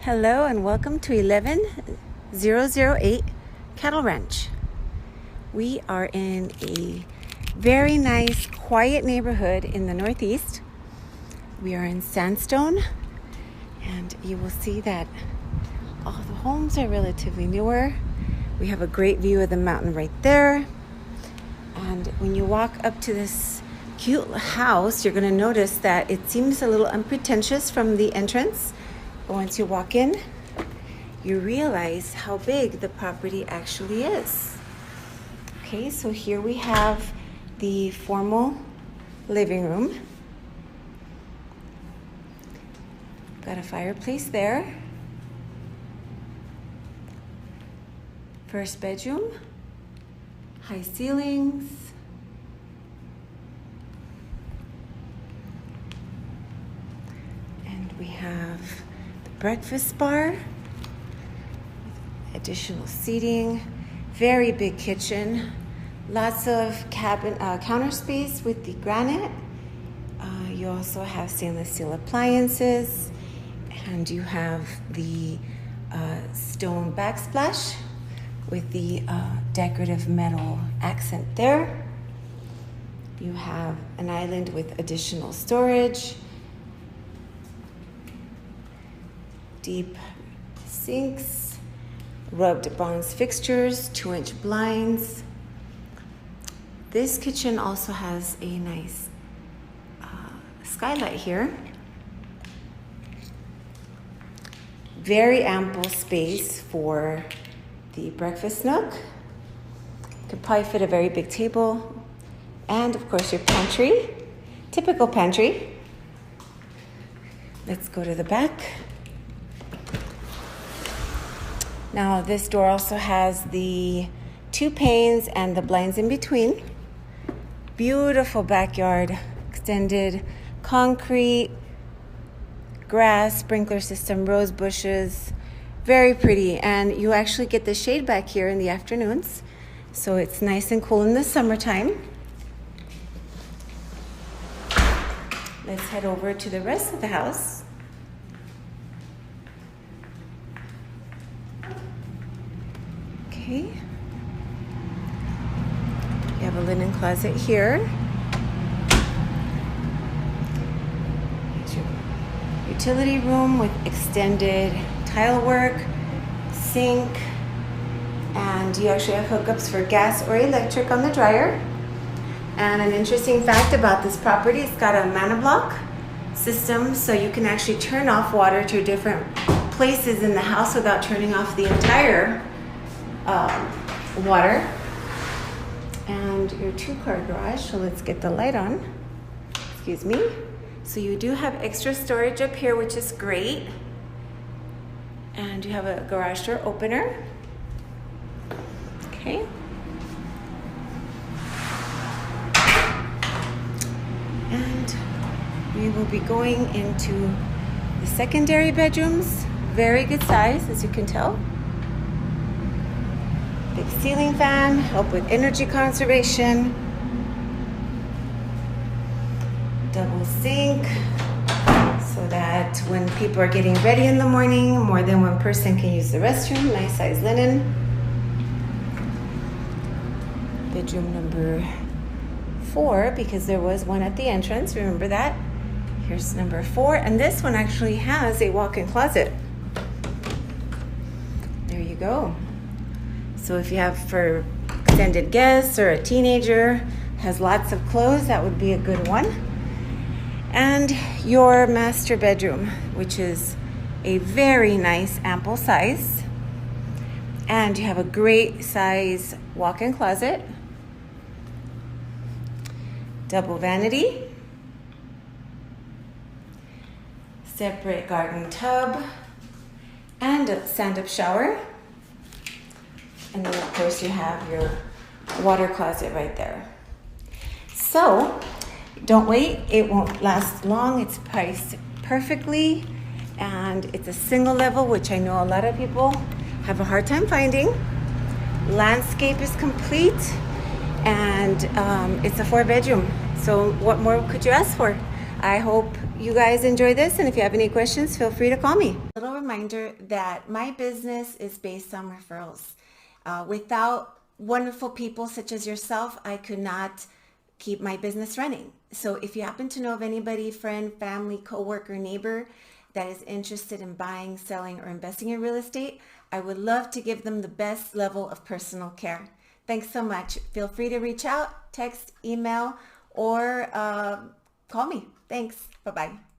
Hello and welcome to 11008 Cattle Ranch. We are in a very nice, quiet neighborhood in the Northeast. We are in Sandstone, and you will see that all the homes are relatively newer. We have a great view of the mountain right there. And when you walk up to this cute house, you're going to notice that it seems a little unpretentious from the entrance. But once you walk in, you realize how big the property actually is. Okay, so here we have the formal living room. Got a fireplace there. First bedroom, high ceilings. And we have breakfast bar, additional seating, very big kitchen, lots of counter space with the granite. You also have stainless steel appliances, and you have the stone backsplash with the decorative metal accent there. You have an island with additional storage, deep sinks, rubbed bronze fixtures, 2-inch blinds. This kitchen also has a nice skylight here. Very ample space for the breakfast nook. Could probably fit a very big table. And of course your pantry, typical pantry. Let's go to the back. Now this door also has the 2 panes and the blinds in between. Beautiful backyard, extended concrete, grass, sprinkler system, rose bushes, very pretty. And you actually get the shade back here in the afternoons, so it's nice and cool in the summertime. Let's head over to the rest of the house. Okay. You have a linen closet here. Here's your utility room with extended tile work, sink, and you actually have hookups for gas or electric on the dryer. And an interesting fact about this property, it's got a mana-block system, so you can actually turn off water to different places in the house without turning off the entire water. And your 2-car garage, so let's get the light on. Excuse me. So you do have extra storage up here, which is great. And you have a garage door opener. Okay. And we will be going into the secondary bedrooms. Very good size, as you can tell. Big ceiling fan, help with energy conservation. Double sink, so that when people are getting ready in the morning, more than one person can use the restroom. Nice size linen. Bedroom number 4, because there was one at the entrance, remember that? Here's number 4, and this one actually has a walk-in closet. There you go. So if you have for extended guests or a teenager, has lots of clothes, that would be a good one. And your master bedroom, which is a very nice, ample size. And you have a great size walk-in closet. Double vanity. Separate garden tub. And a stand-up shower. And then, of course, you have your water closet right there. So, don't wait. It won't last long. It's priced perfectly. And it's a single level, which I know a lot of people have a hard time finding. Landscape is complete. And it's a 4-bedroom. So what more could you ask for? I hope you guys enjoy this. And if you have any questions, feel free to call me. reminder that my business is based on referrals. Without wonderful people such as yourself, I could not keep my business running. So if you happen to know of anybody, friend, family, coworker, neighbor that is interested in buying, selling, or investing in real estate, I would love to give them the best level of personal care. Thanks so much. Feel free to reach out, text, email, or call me. Thanks. Bye-bye.